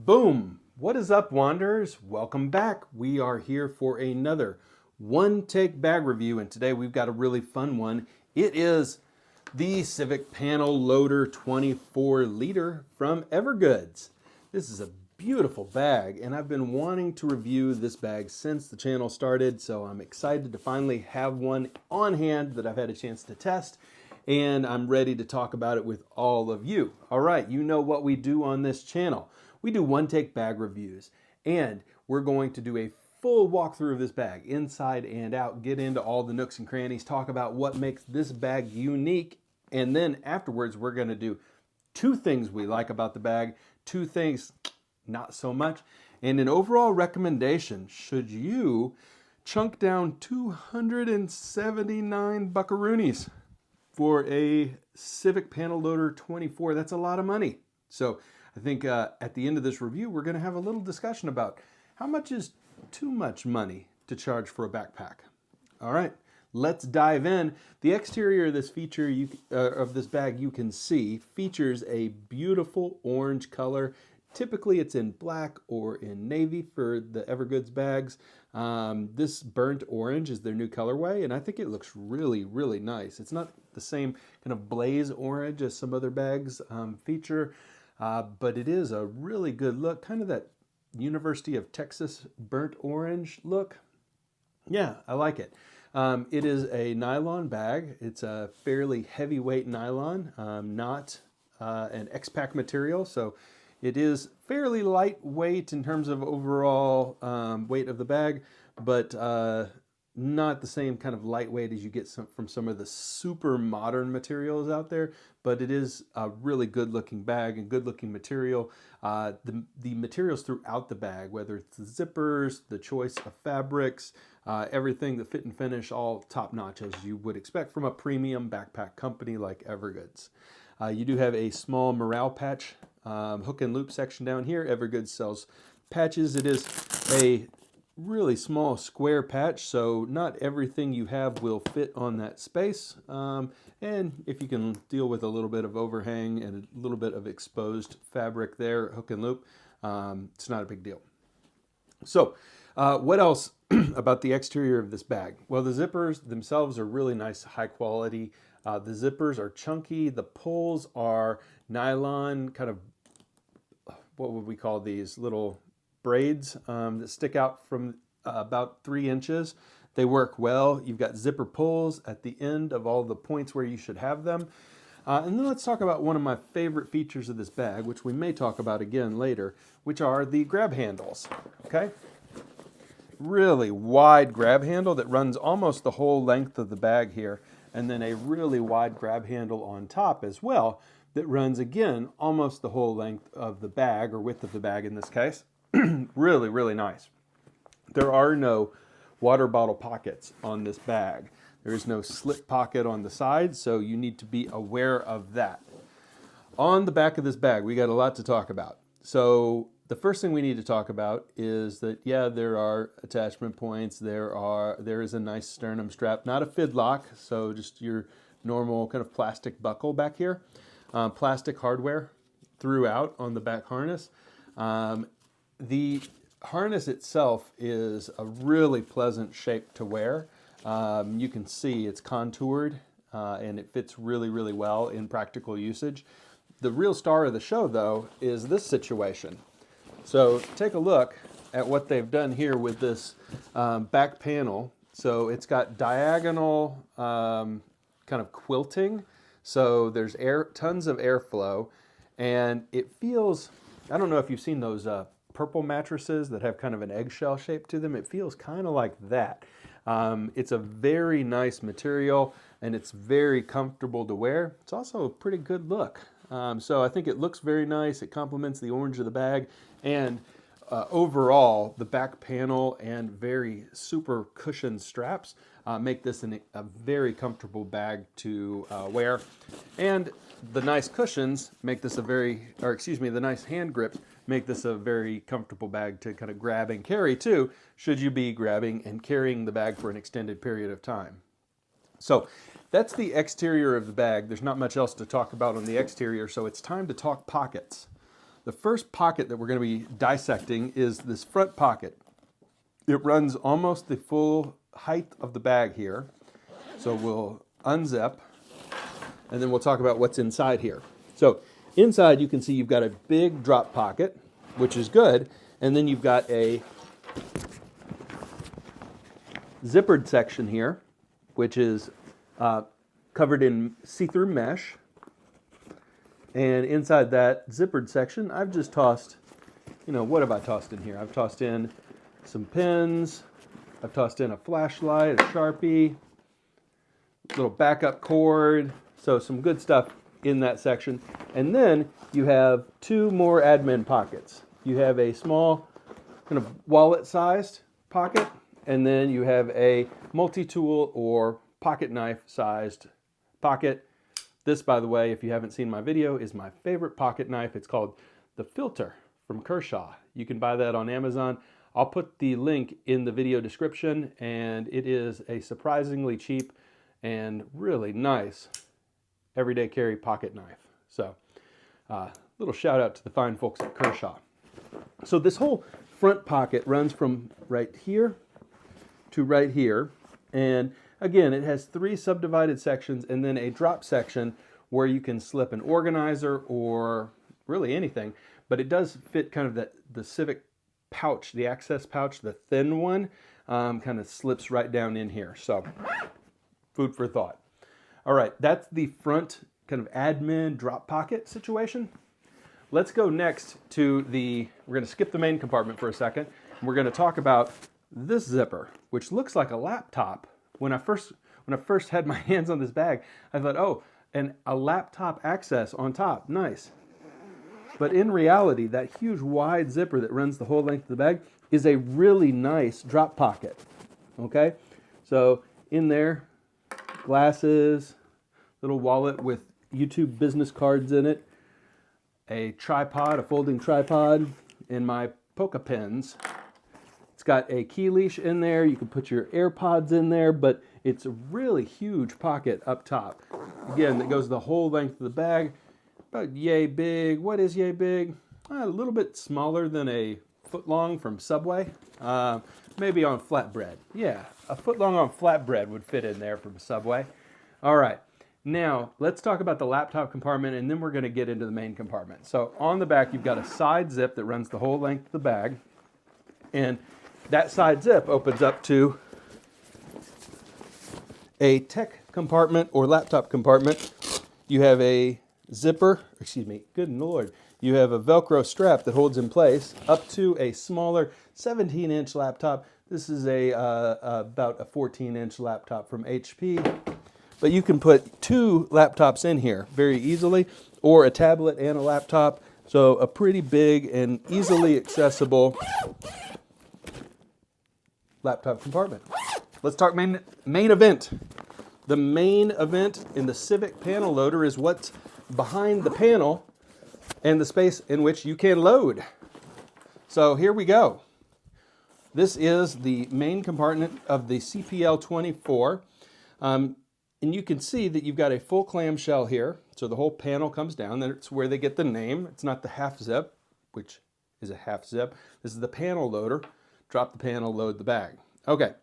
Boom! What is up, Wanderers? Welcome back. We are here for another one-take bag review, and today we've got a really fun one. It is the Civic Panel Loader 24 liter from Evergoods. This is a beautiful bag, and I've been wanting to review this bag since the channel started, so I'm excited to finally have one on hand that I've had a chance to test, and I'm ready to talk about it with all of you. All right, you know what we do on this channel. We do one-take bag reviews, and we're going to do a full walkthrough of this bag, inside and out, get into all the nooks and crannies, talk about what makes this bag unique, and then afterwards we're going to do two things we like about the bag, two things not so much, and an overall recommendation should you chunk down 279 buckaroonies for a Civic Panel Loader 24. That's a lot of money. So I think at the end of this review, we're going to have a little discussion about how much is too much money to charge for a backpack. All right, let's dive in. The exterior of this this bag, you can see, features a beautiful orange color. Typically, it's in black or in navy for the Evergoods bags. This burnt orange is their new colorway, and I think it looks really, really nice. It's not the same kind of blaze orange as some other bags feature. But it is a really good look, kind of that University of Texas burnt orange look. Yeah, I like it. It is a nylon bag. It's a fairly heavyweight nylon, not an X-Pack material, so it is fairly lightweight in terms of overall weight of the bag, but not the same kind of lightweight as you get from some of the super modern materials out there, but it is a really good looking bag and good looking material. The materials throughout the bag, whether it's the zippers, the choice of fabrics, everything, the fit and finish, all top notch as you would expect from a premium backpack company like Evergoods. You do have a small morale patch hook and loop section down here. Evergoods sells patches. It is a really small square patch, so not everything you have will fit on that space, and if you can deal with a little bit of overhang and a little bit of exposed fabric there, hook and loop, it's not a big deal. So what else about the exterior of this bag? Well, the zippers themselves are really nice, high quality. The zippers are chunky. The pulls are nylon, kind of, what would we call these, little braids that stick out from about 3 inches. They work well. You've got zipper pulls at the end of all the points where you should have them. And then let's talk about one of my favorite features of this bag, which we may talk about again later, which are the grab handles. Okay? Really wide grab handle that runs almost the whole length of the bag here, and then a really wide grab handle on top as well that runs, again, almost the whole length of the bag, or width of the bag in this case. Really, really nice. There are no water bottle pockets on this bag. There is no slip pocket on the side, so you need to be aware of that. On the back of this bag, we got a lot to talk about. So the first thing we need to talk about is that, yeah, there are attachment points. There is a nice sternum strap, not a fidlock, so just your normal kind of plastic buckle back here. Plastic hardware throughout on the back harness. The harness itself is a really pleasant shape to wear. You can see it's contoured and it fits really, really well in practical usage. The real star of the show, though, is this situation. So take a look at what they've done here with this back panel. So it's got diagonal kind of quilting. So there's tons of airflow, and it feels, I don't know if you've seen those purple mattresses that have kind of an eggshell shape to them. It feels kind of like that. It's a very nice material, and it's very comfortable to wear. It's also a pretty good look. So I think it looks very nice. It complements the orange of the bag, and overall, the back panel and very super cushioned straps make this a very comfortable bag to wear. And the nice cushions make this the nice hand grips make this a very comfortable bag to kind of grab and carry too, should you be grabbing and carrying the bag for an extended period of time. So that's the exterior of the bag. There's not much else to talk about on the exterior, so it's time to talk pockets. The first pocket that we're going to be dissecting is this front pocket. It runs almost the full height of the bag here. So we'll unzip, and then we'll talk about what's inside here. So inside you can see you've got a big drop pocket, which is good, and then you've got a zippered section here, which is covered in see-through mesh. And inside that zippered section, I've just tossed, what have I tossed in here? I've tossed in some pins, I've tossed in a flashlight, a Sharpie, little backup cord, so some good stuff in that section. And then you have two more admin pockets. You have a small kind of wallet-sized pocket, and then you have a multi-tool or pocket knife-sized pocket. This, by the way, if you haven't seen my video, is my favorite pocket knife. It's called the Filter from Kershaw. You can buy that on Amazon. I'll put the link in the video description, and it is a surprisingly cheap and really nice everyday carry pocket knife. So, little shout out to the fine folks at Kershaw. So this whole front pocket runs from right here to right here, and again, it has three subdivided sections and then a drop section where you can slip an organizer or really anything, but it does fit kind of the Civic pouch, the access pouch, the thin one, kind of slips right down in here. So food for thought. All right, that's the front kind of admin drop pocket situation. Let's go next to we're going to skip the main compartment for a second, and we're going to talk about this zipper, which looks like a laptop. When I first had my hands on this bag, I thought, oh, and a laptop access on top, nice. But in reality, that huge wide zipper that runs the whole length of the bag is a really nice drop pocket, okay? So in there, glasses, little wallet with YouTube business cards in it, a tripod, a folding tripod, and my Poca pens. It's got a key leash in there. You can put your AirPods in there, but it's a really huge pocket up top. Again, that goes the whole length of the bag. About yay big. What is yay big? A little bit smaller than a foot long from Subway. Maybe on flatbread. Yeah, a foot long on flatbread would fit in there from Subway. All right, now let's talk about the laptop compartment, and then we're going to get into the main compartment. So on the back, you've got a side zip that runs the whole length of the bag, and that side zip opens up to a tech compartment or laptop compartment. You have a zipper, good Lord, you have a Velcro strap that holds in place up to a smaller 17-inch laptop. This is about a 14-inch laptop from HP. But you can put two laptops in here very easily, or a tablet and a laptop. So a pretty big and easily accessible laptop compartment. Let's talk main event. The main event in the Civic Panel Loader is what's behind the panel and the space in which you can load. So here we go. This is the main compartment of the CPL 24. And you can see that you've got a full clamshell here. So the whole panel comes down. That's where they get the name. It's not the half zip, which is a half zip. This is the panel loader. Drop the panel, load the bag. Okay,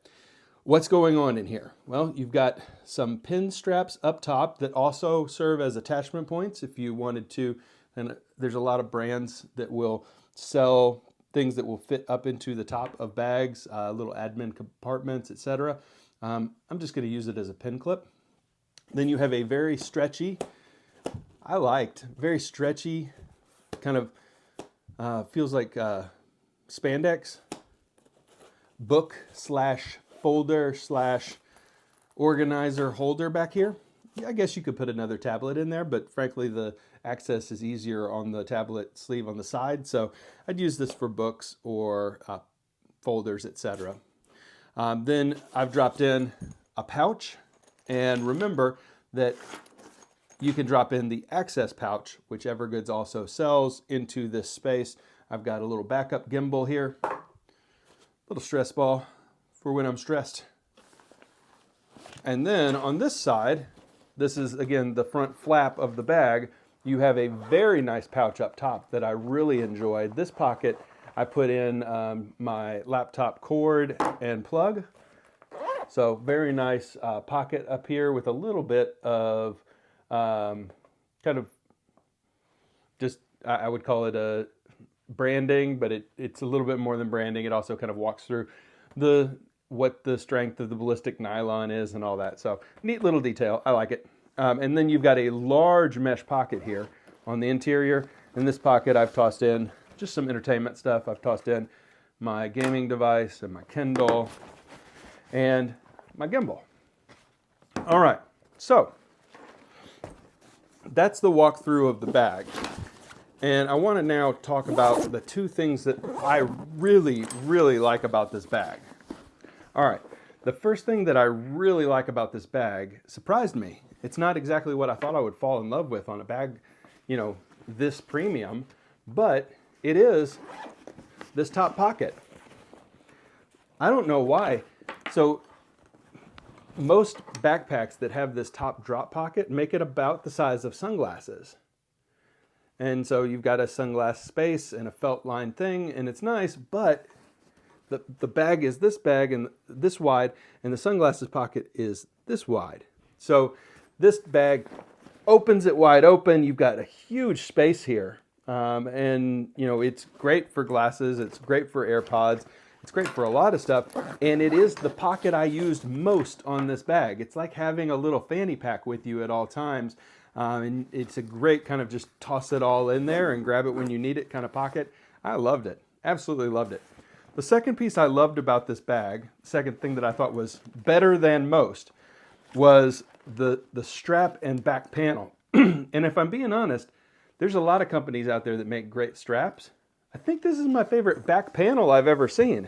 what's going on in here? Well, you've got some pin straps up top that also serve as attachment points if you wanted to. And there's a lot of brands that will sell things that will fit up into the top of bags, little admin compartments, etc. I'm just going to use it as a pin clip. Then you have a very stretchy, very stretchy, kind of feels like spandex book / folder / organizer holder back here. Yeah, I guess you could put another tablet in there, but frankly the access is easier on the tablet sleeve on the side, so I'd use this for books or folders, etc. Then I've dropped in a pouch, and remember that you can drop in the access pouch, which Evergoods also sells, into this space. I've got a little backup gimbal here, little stress ball for when I'm stressed. And then on this side, this is again the front flap of the bag. you have a very nice pouch up top that I really enjoyed. This pocket, I put in my laptop cord and plug. So very nice pocket up here with a little bit of kind of just, I would call it a branding, but it's a little bit more than branding. It also kind of walks through what the strength of the ballistic nylon is and all that. So neat little detail. I like it. And then you've got a large mesh pocket here on the interior. In this pocket, I've tossed in just some entertainment stuff. I've tossed in my gaming device and my Kindle and my gimbal. All right, so that's the walkthrough of the bag. And I want to now talk about the two things that I really, really like about this bag. All right, the first thing that I really like about this bag surprised me. It's not exactly what I thought I would fall in love with on a bag, you know, this premium, but it is this top pocket. I don't know why. So most backpacks that have this top drop pocket make it about the size of sunglasses. And so you've got a sunglass space and a felt lined thing, and it's nice, but the bag is this bag and this wide, and the sunglasses pocket is this wide. So this bag opens it wide open. You've got a huge space here. And you know, it's great for glasses. It's great for AirPods. It's great for a lot of stuff. And it is the pocket I used most on this bag. It's like having a little fanny pack with you at all times. And it's a great kind of just toss it all in there and grab it when you need it kind of pocket. I loved it. Absolutely loved it. The second piece I loved about this bag, second thing that I thought was better than most, was the strap and back panel. And if I'm being honest, there's a lot of companies out there that make great straps. I think this is my favorite back panel I've ever seen.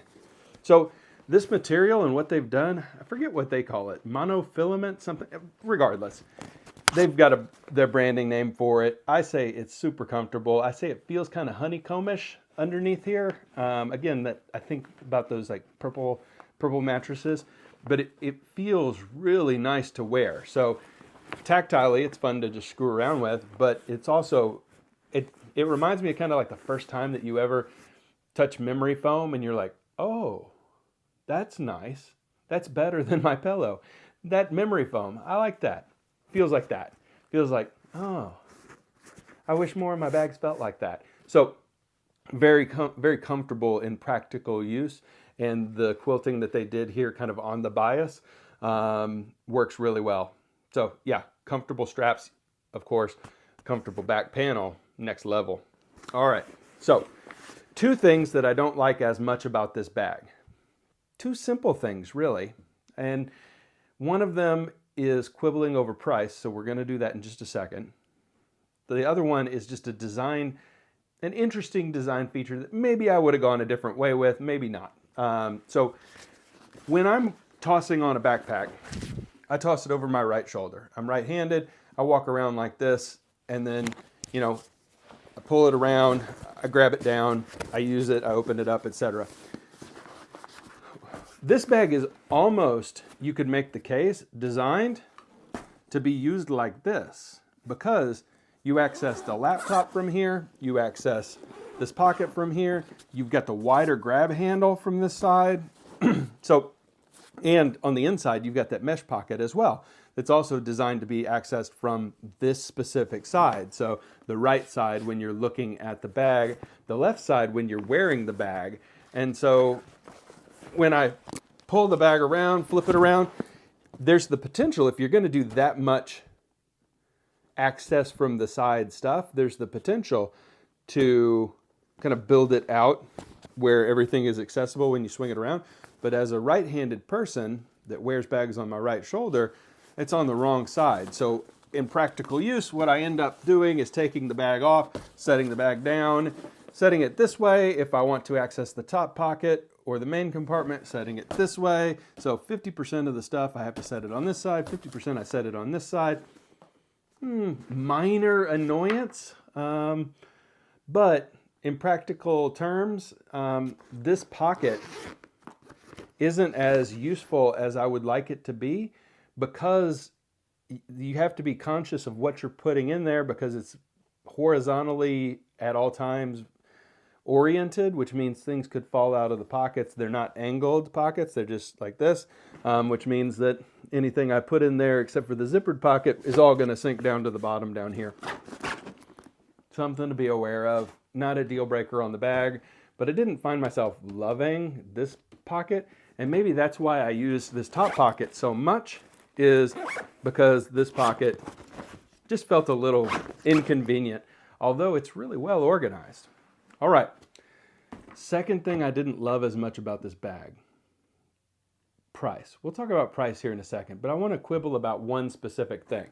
So this material and what they've done, I forget what they call it, monofilament something, regardless. They've got their branding name for it. I say it's super comfortable. I say it feels kind of honeycombish underneath here. Again, that I think about those like purple mattresses, but it feels really nice to wear. So tactilely, it's fun to just screw around with, but it's also, it reminds me of kind of like the first time that you ever touch memory foam and you're like, oh, that's nice. That's better than my pillow. That memory foam, I like that. Feels like that. Feels like, oh, I wish more of my bags felt like that. So very comfortable in practical use. And the quilting that they did here kind of on the bias works really well. So yeah, comfortable straps, of course, comfortable back panel, next level. All right, so two things that I don't like as much about this bag. Two simple things, really. And one of them is quibbling over price, so we're going to do that in just a second. The other one is just a design, an interesting design feature that maybe I would have gone a different way with, maybe not. So when I'm tossing on a backpack, I toss it over my right shoulder. I'm right-handed, I walk around like this, and then, you know, I pull it around, I grab it down, I use it, I open it up, etc. This bag is almost, you could make the case, designed to be used like this because you access the laptop from here, you access this pocket from here, you've got the wider grab handle from this side. So, and on the inside, you've got that mesh pocket as well. It's also designed to be accessed from this specific side. So the right side when you're looking at the bag, the left side when you're wearing the bag. And so when I pull the bag around, flip it around, there's the potential, if you're going to do that much access from the side stuff, there's the potential to kind of build it out where everything is accessible when you swing it around. But as a right-handed person that wears bags on my right shoulder, it's on the wrong side. So in practical use, what I end up doing is taking the bag off, setting the bag down, setting it this way if I want to access the top pocket or the main compartment, setting it this way. So 50% of the stuff I have to set it on this side, 50% I set it on this side. Minor annoyance, but in practical terms, this pocket isn't as useful as I would like it to be because you have to be conscious of what you're putting in there because it's horizontally at all times oriented, which means things could fall out of the pockets. They're not angled pockets, they're just like this, which means that anything I put in there except for the zippered pocket is all going to sink down to the bottom down here. Something to be aware of. Not a deal breaker on the bag, but I didn't find myself loving this pocket, and maybe that's why I use this top pocket so much, is because this pocket just felt a little inconvenient, although it's really well organized. All right, second thing I didn't love as much about this bag, price. We'll talk about price here in a second, but I want to quibble about one specific thing.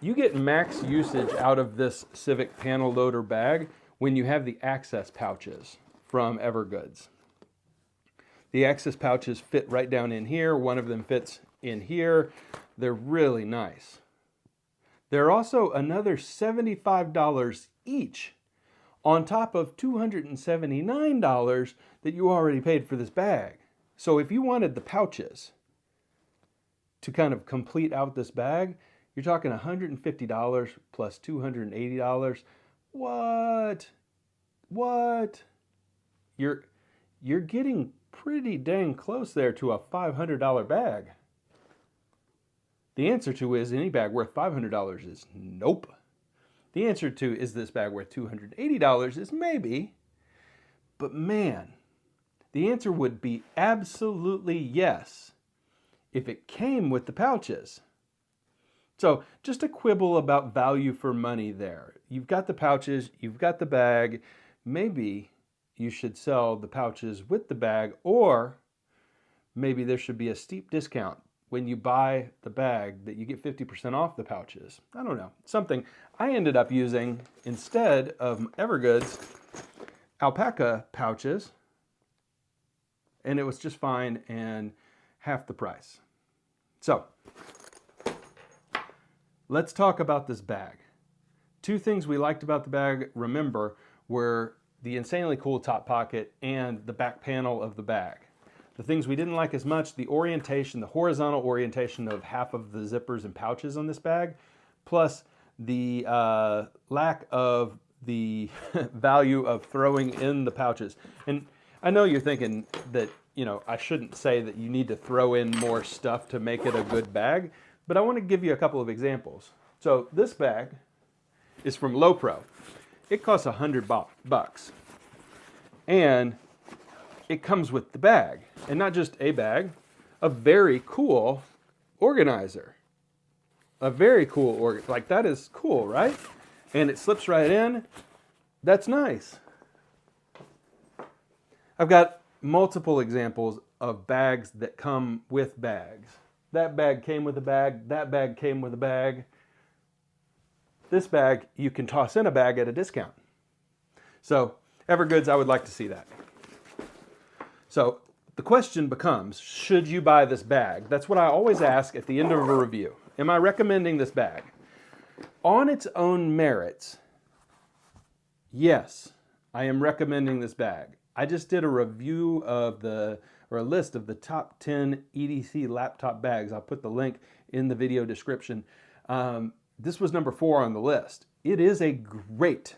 You get max usage out of this Civic Panel Loader bag when you have the access pouches from Evergoods. The access pouches fit right down in here. One of them fits in here. They're really nice. They're also another $75 each on top of $279 that you already paid for this bag. So if you wanted the pouches to kind of complete out this bag, you're talking $150 plus $280. What? You're getting pretty dang close there to a $500 bag. The answer to is any bag worth $500 is nope. The answer to is this bag worth $280 is maybe, but man, the answer would be absolutely yes if it came with the pouches. So just a quibble about value for money there. You've got the pouches, you've got the bag. Maybe you should sell the pouches with the bag, or maybe there should be a steep discount when you buy the bag that you get 50% off the pouches. I don't know, something. I ended up using, instead of Evergoods, alpaca pouches, and it was just fine and half the price. So let's talk about this bag. Two things we liked about the bag, remember, were the insanely cool top pocket and the back panel of the bag. The things we didn't like as much, the orientation, the horizontal orientation of half of the zippers and pouches on this bag, plus the lack of the value of throwing in the pouches. And I know you're thinking that, you know, I shouldn't say that you need to throw in more stuff to make it a good bag, but I want to give you a couple of examples. So this bag is from Lowpro. It costs $100, and it comes with the bag, and not just a bag, a very cool organizer. A very cool like that is cool, right? And it slips right in. That's nice. I've got multiple examples of bags that come with bags. That bag came with a bag. That bag came with a bag. This bag, you can toss in a bag at a discount. So, Evergoods, I would like to see that. So, the question becomes, should you buy this bag? That's what I always ask at the end of a review. Am I recommending this bag? On its own merits, yes, I am recommending this bag. I just did a review of a list of the top 10 EDC laptop bags. I'll put the link in the video description. This was number 4 on the list. It is a great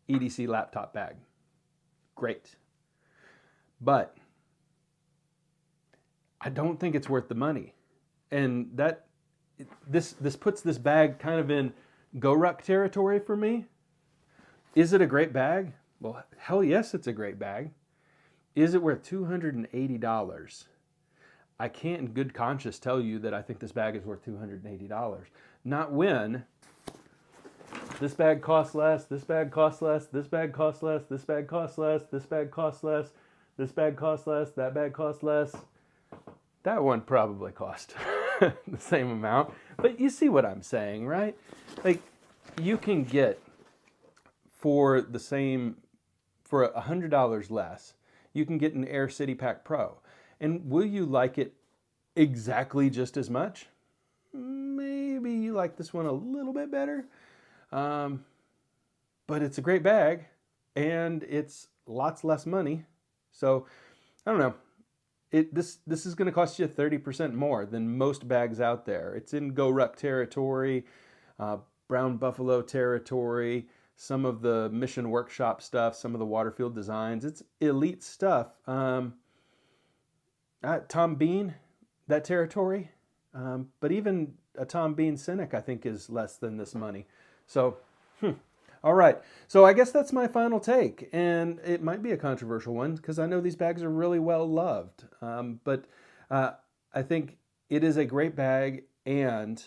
EDC laptop bag. Great. But I don't think it's worth the money. And this puts this bag kind of in go-ruck territory for me. Is it a great bag? Well, hell yes, it's a great bag. Is it worth $280? I can't in good conscience tell you that I think this bag is worth $280. Not when this bag costs less, this bag costs less, this bag costs less, this bag costs less, this bag costs less, this bag costs less, that bag costs less. That one probably cost the same amount. But you see what I'm saying, right? Like, you can get for $100 less, you can get an Air City Pack Pro. And will you like it exactly just as much? Maybe you like this one a little bit better. But it's a great bag, and it's lots less money. So, I don't know. This is going to cost you 30% more than most bags out there. It's in go-ruck territory, brown buffalo territory, some of the mission workshop stuff, some of the Waterfield designs. It's elite stuff. Tom Bean, that territory, but even a Tom Bean Cynic, I think, is less than this money. So, all right. So I guess that's my final take, and it might be a controversial one because I know these bags are really well loved. But I think it is a great bag, and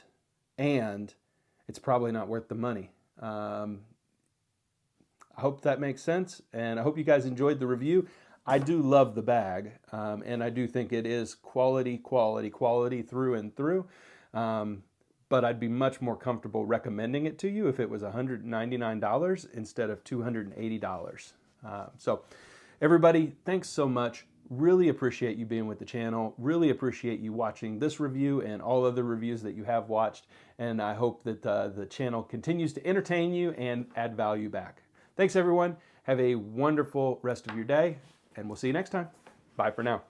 it's probably not worth the money. I hope that makes sense, and I hope you guys enjoyed the review. I do love the bag, and I do think it is quality through and through. But I'd be much more comfortable recommending it to you if it was $199 instead of $280. So everybody, thanks so much. Really appreciate you being with the channel. Really appreciate you watching this review and all other reviews that you have watched. And I hope that the channel continues to entertain you and add value back. Thanks, everyone. Have a wonderful rest of your day, and we'll see you next time. Bye for now.